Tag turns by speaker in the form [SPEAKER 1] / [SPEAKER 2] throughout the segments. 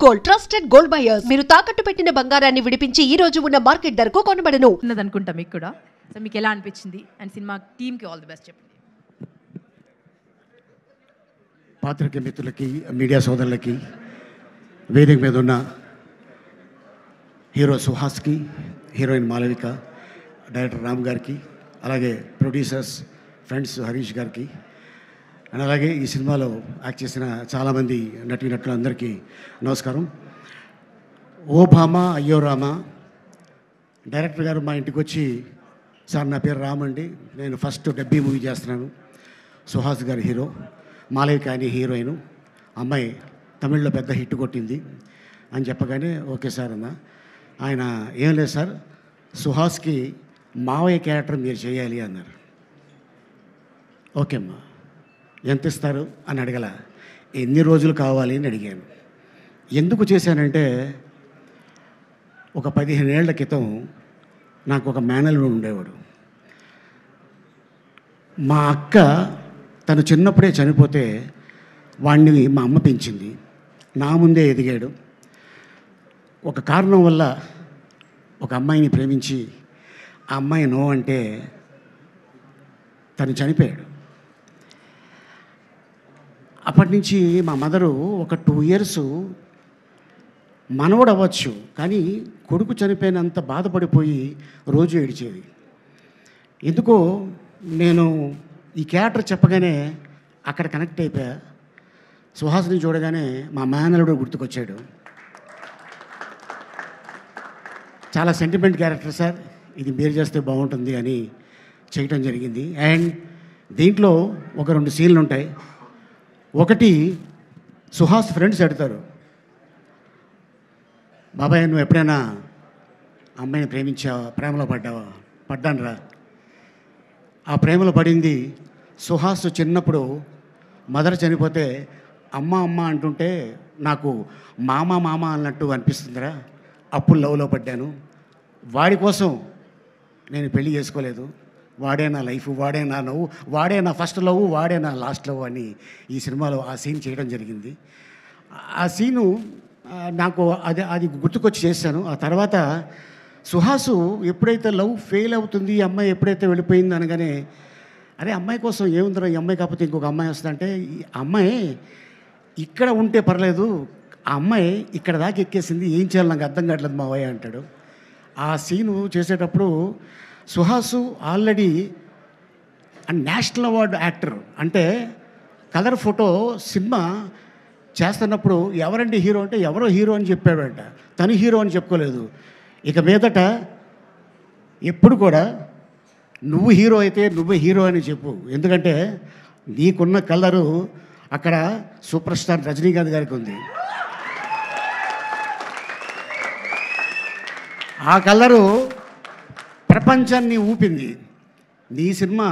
[SPEAKER 1] Gold trusted gold buyers. మీరు తాకట్టు పెట్టిన బంగారాన్ని విడిపించి ఈ రోజు ఉన్న మార్కెట్ ధరకు కొనబడను.
[SPEAKER 2] అనుకుంటా మీకు కూడా. సో మీకు ఎలా అనిపించింది అండ్ సినిమా టీమ్కి ఆల్ ది బెస్ట్ చెప్పండి.
[SPEAKER 3] పాత్రికేయ మిత్రులకి, మీడియా సోదరులకి, వేదిక మీద ఉన్న హీరో సుహాస్కి, హీరోయిన్ మాలవిక, డైరెక్టర్ రామ్ గారికి, అలాగే ప్రొడ్యూసర్స్ ఫ్రెండ్స్ హరీష్ గారికి, అండ్ అలాగే ఈ సినిమాలో యాక్ట్ చేసిన చాలామంది నటీనటులందరికీ నమస్కారం. ఓ భామ అయ్యో రామ డైరెక్టర్ గారు మా ఇంటికి వచ్చి, సార్ నా పేరు రామ్ అండి, నేను ఫస్ట్ డబ్బీ మూవీ చేస్తున్నాను, సుహాస్ గారి హీరో, మాలవిక అని హీరోయిన్, అమ్మాయి తమిళ్లో పెద్ద హిట్ కొట్టింది అని చెప్పగానే ఓకే సార్ అన్న. ఆయన ఏం లేదు సార్, సుహాస్కి మావయ్య క్యారెక్టర్ మీరు చేయాలి అన్నారు. ఓకే అమ్మా, ఎంత ఇస్తారు అని అడగల, ఎన్ని రోజులు కావాలి అని అడిగాను. ఎందుకు చేశానంటే, ఒక 15 ఏళ్ల క్రితం నాకు ఒక మేనల్లుడు ఉండేవాడు. మా అక్క తను చిన్నప్పుడే చనిపోతే వాడిని మా అమ్మ పెంచింది, నా ముందే ఎదిగాడు. ఒక కారణం వల్ల ఒక అమ్మాయిని ప్రేమించి ఆ అమ్మాయి నో అంటే తను చనిపోయాడు. అప్పటి నుంచి మా మదరు ఒక 2 ఇయర్స్ మనవడు అవ్వచ్చు కానీ కొడుకు చనిపోయినంత బాధపడిపోయి రోజు ఏడిచేది. ఎందుకో నేను ఈ క్యారెక్టర్ చెప్పగానే అక్కడ కనెక్ట్ అయిపోయా. సుహాస్ని చూడగానే మా మేనలుడు గుర్తుకొచ్చాడు. చాలా సెంటిమెంట్ క్యారెక్టర్ సార్, ఇది మీరు చేస్తే బాగుంటుంది అని చేయటం జరిగింది. అండ్ దీంట్లో ఒక 2 సీన్లు ఉంటాయి. ఒకటి, సుహాస్ ఫ్రెండ్స్ అడుగుతారు, బాబాయ్ నువ్వు ఎప్పుడైనా అమ్మాయిని ప్రేమించావా, ప్రేమలో పడ్డావా? పడ్డాను రా. ఆ ప్రేమలో పడింది సుహాస్ చిన్నప్పుడు మదర్ చనిపోతే అమ్మ అమ్మ అంటుంటే నాకు మామ మామ అన్నట్టు అనిపిస్తుందిరా, అప్పుడు లవ్లో పడ్డాను. వాడి కోసం నేను పెళ్లి చేసుకోలేదు, వాడే నా లైఫ్, వాడే నా నవ్వు, వాడే నా ఫస్ట్ లవ్, వాడే నా లాస్ట్ లవ్ అని ఈ సినిమాలో ఆ సీన్ చేయడం జరిగింది. ఆ సీను నాకు అది గుర్తుకొచ్చి చేశాను. ఆ తర్వాత సుహాసు ఎప్పుడైతే లవ్ ఫెయిల్ అవుతుంది, ఈ అమ్మాయి ఎప్పుడైతే వెళ్ళిపోయింది అనగానే, అరే అమ్మాయి కోసం ఏముందిరా, ఈ అమ్మాయి కాకపోతే ఇంకొక అమ్మాయి వస్తుందంటే, ఈ అమ్మాయి ఇక్కడ ఉంటే పర్లేదు, ఆ అమ్మాయి ఇక్కడ దాకా ఎక్కేసింది, ఏం చేయాలి నాకు అర్థం కావట్లేదు మావయ్య అంటాడు. ఆ సీను చేసేటప్పుడు Suhas already national award actor, అంటే కలర్ ఫోటో సినిమా చేస్తున్నప్పుడు ఎవరండి హీరో అంటే ఎవరో హీరో అని చెప్పాడంట, తను హీరో అని చెప్పుకోలేదు. ఇక మీదట ఎప్పుడు కూడా నువ్వు హీరో అయితే నువ్వు హీరో అని చెప్పు, ఎందుకంటే నీకున్న కలరు అక్కడ సూపర్ స్టార్ రజనీకాంత్ గారికి ఉంది. ఆ కలరు ప్రపంచాన్ని ఊపింది. నీ సినిమా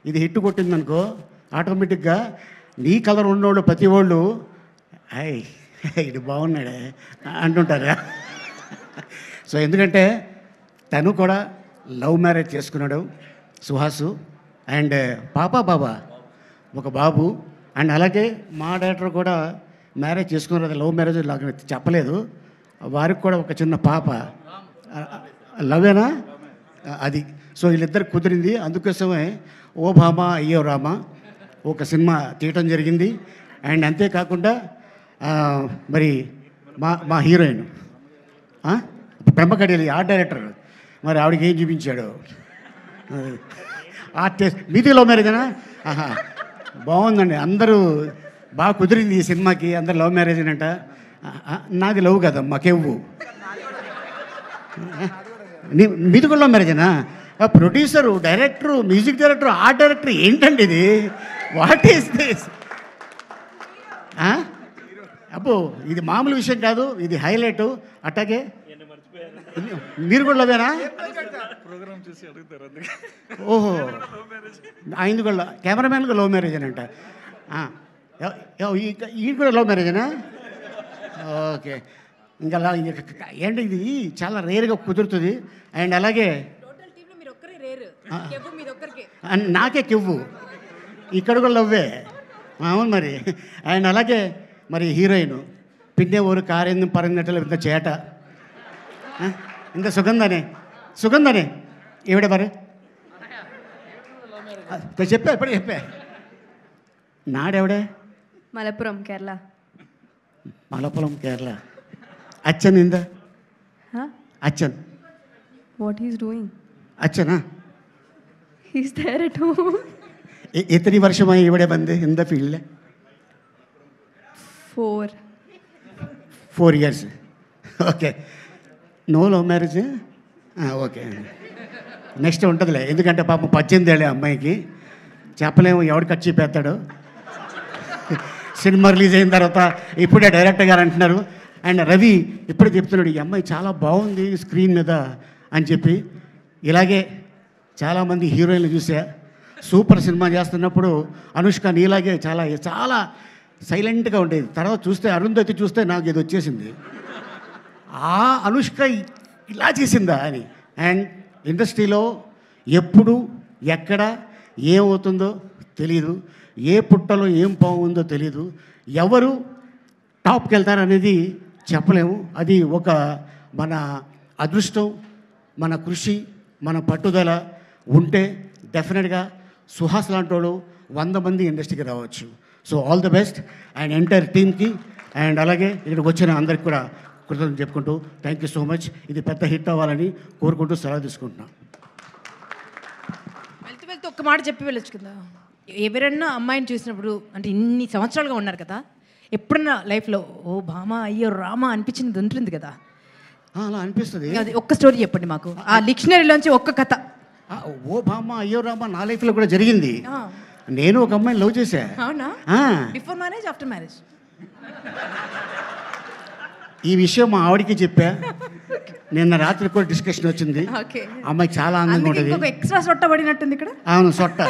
[SPEAKER 3] ఇది హిట్ కొట్టిందనుకో, ఆటోమేటిక్గా నీ కలర్ ఉన్నోళ్ళు ప్రతి వాళ్ళు అయ్ ఇది బాగున్నాడే అంటుంటారా. సో ఎందుకంటే తను కూడా లవ్ మ్యారేజ్ చేసుకున్నాడు సుహాసు, అండ్ బాబా ఒక బాబు. అండ్ అలాగే మా డైరెక్టర్ కూడా మ్యారేజ్ చేసుకున్నారు, అది లవ్ మ్యారేజ్ లాగా చెప్పలేదు, వారికి కూడా ఒక చిన్న పాప. లవేనా అది. సో వీళ్ళిద్దరు కుదిరింది, అందుకోసమే ఓ భామ అయ్యో రామ ఒక సినిమా తీయటం జరిగింది. అండ్ అంతేకాకుండా మరి మా హీరోయిన్ బ్రహ్మకడియలి ఆర్ట్ డైరెక్టర్, మరి ఆవిడకి ఏం చూపించాడు, ఆర్టిస్ట్. మీది లవ్ మ్యారేజేనా? బాగుందండి, అందరూ బాగా కుదిరింది ఈ సినిమాకి, అందరు లవ్ మ్యారేజ్ అంట. నాది లవ్ కదా మాకెవ్వు. మీది కూడా లవ్ మ్యారేజేనా? Producer, director, music director, art director, ఏంటండి ఇది? What is this? అబ్బో ఇది మామూలు విషయం కాదు, ఇది హైలైట్. అట్టాగే మీరు కూడా లవేనా? ఓహో, ఆయన కూడా కెమెరామ్యాన్గా లవ్ మ్యారేజ్ అంట. ఈ కూడా లవ్ మ్యారేజేనా? ఓకే. ఇంకా ఏంటి ఇది చాలా రేర్గా కుదురుతుంది. అండ్ అలాగే నాకే కెవ్వు, ఇక్కడ కూడా లవ్వే. అవును మరి. అండ్ అలాగే మరి హీరోయిన్ പിന്നെ ഒരു കാര്യം പറഞ്ഞിട്ടുള്ള ఇంత ചേട്ട ఇంత സുഗന്ധനെ എവിടെ പറ చెప్పా ఎప్పుడు చెప్పా నాడెవడే
[SPEAKER 4] മലപ്പുറം കേരള.
[SPEAKER 3] മലപ്പുറം കേരള. അച്ഛൻ എന്താ അച്ഛൻ
[SPEAKER 4] What he's doing?
[SPEAKER 3] അച്ഛനാ
[SPEAKER 4] He's there at home.
[SPEAKER 3] എത്ര വർഷമായി ഇവിടെ വന്ന് എന്താ field 4 years. Okay no love marriage okay next ఉంటుందిలే ఎందుకంటే పాపం 18 ఏళ్ళే అమ్మాయికి చెప్పలేము ఎవడు ఖర్చు చెప్పేస్తాడు సినిమా రిలీజ్ అయిన తర్వాత ఇప్పుడే డైరెక్టర్ గారు అంటున్నారు అండ్ రవి ఇప్పుడే చెప్తున్నాడు ఈ అమ్మాయి చాలా బాగుంది స్క్రీన్ మీద అని చెప్పి ఇలాగే చాలామంది హీరోయిన్లు చూసా సూపర్ సినిమా చేస్తున్నప్పుడు అనుష్క నీలాగే చాలా చాలా సైలెంట్గా ఉండేది తర్వాత చూస్తే అరుంధతి చూస్తే నాకు ఇది వచ్చేసింది ఆ అనుష్క ఇలా చేసిందా అని అండ్ ఇండస్ట్రీలో ఎప్పుడు ఎక్కడ ఏమవుతుందో తెలీదు ఏ పుట్టలో ఏం బాగుందో తెలీదు ఎవరు టాప్కి వెళ్తారనేది చెప్పలేము అది ఒక మన అదృష్టం మన కృషి మన పట్టుదల ఉంటే డెఫినెట్గా సుహాస్ లాంటి వాడు 100 మంది ఇండస్ట్రీకి రావచ్చు so all the best and entire టీమ్కి అండ్ అలాగే ఇక్కడికి వచ్చిన అందరికి కూడా కృతజ్ఞతలు చెప్పుకుంటూ థ్యాంక్ యూ సో మచ్ ఇది పెద్ద హిట్ అవ్వాలని కోరుకుంటూ సెలవు తీసుకుంటున్నాను
[SPEAKER 2] వెళ్తూ ఒక్క మాట చెప్పి వెళ్ళొచ్చు కదా ఎవరన్నా అమ్మాయిని చూసినప్పుడు అంటే ఇన్ని సంవత్సరాలుగా ఉన్నారు కదా ఎప్పుడన్నా లైఫ్లో ఓ భామా అయ్యో రామా అనిపించింది ఉంటుంది కదా
[SPEAKER 3] అలా అనిపిస్తుంది
[SPEAKER 2] అది ఒక్క స్టోరీ చెప్పండి మాకు ఆ డిక్షనరీలోంచి ఒక్క కథ
[SPEAKER 3] ఓ బామ్మ అయ్యో రామ్మ నా లైఫ్లో కూడా జరిగింది నేను ఒక అమ్మాయిని లవ్ చేశా
[SPEAKER 2] అవునా బిఫోర్ మ్యారేజ్ ఆఫ్టర్ మ్యారేజ్
[SPEAKER 3] ఈ విషయం మా ఆవిడికి చెప్పా నిన్న రాత్రి కూడా డిస్కషన్ వచ్చింది అమ్మాయి చాలా ఆనందంగా ఉంటుంది
[SPEAKER 2] ఎక్స్ట్రా సొట్ట పడినట్టుంది ఇక్కడ
[SPEAKER 3] అవును సొట్ట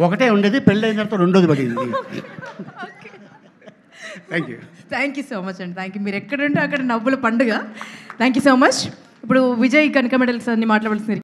[SPEAKER 3] ఒకటే ఉండేది పెళ్ళి అయిన తర్వాత రెండోది పడింది
[SPEAKER 2] థ్యాంక్ యూ సో మచ్ అండి థ్యాంక్ యూ మీరు ఎక్కడుంటే అక్కడ నవ్వుల పండుగ థ్యాంక్ యూ సో మచ్ ఇప్పుడు విజయ్ కనక మెడల్స్ అన్ని మాట్లాడాల్సింది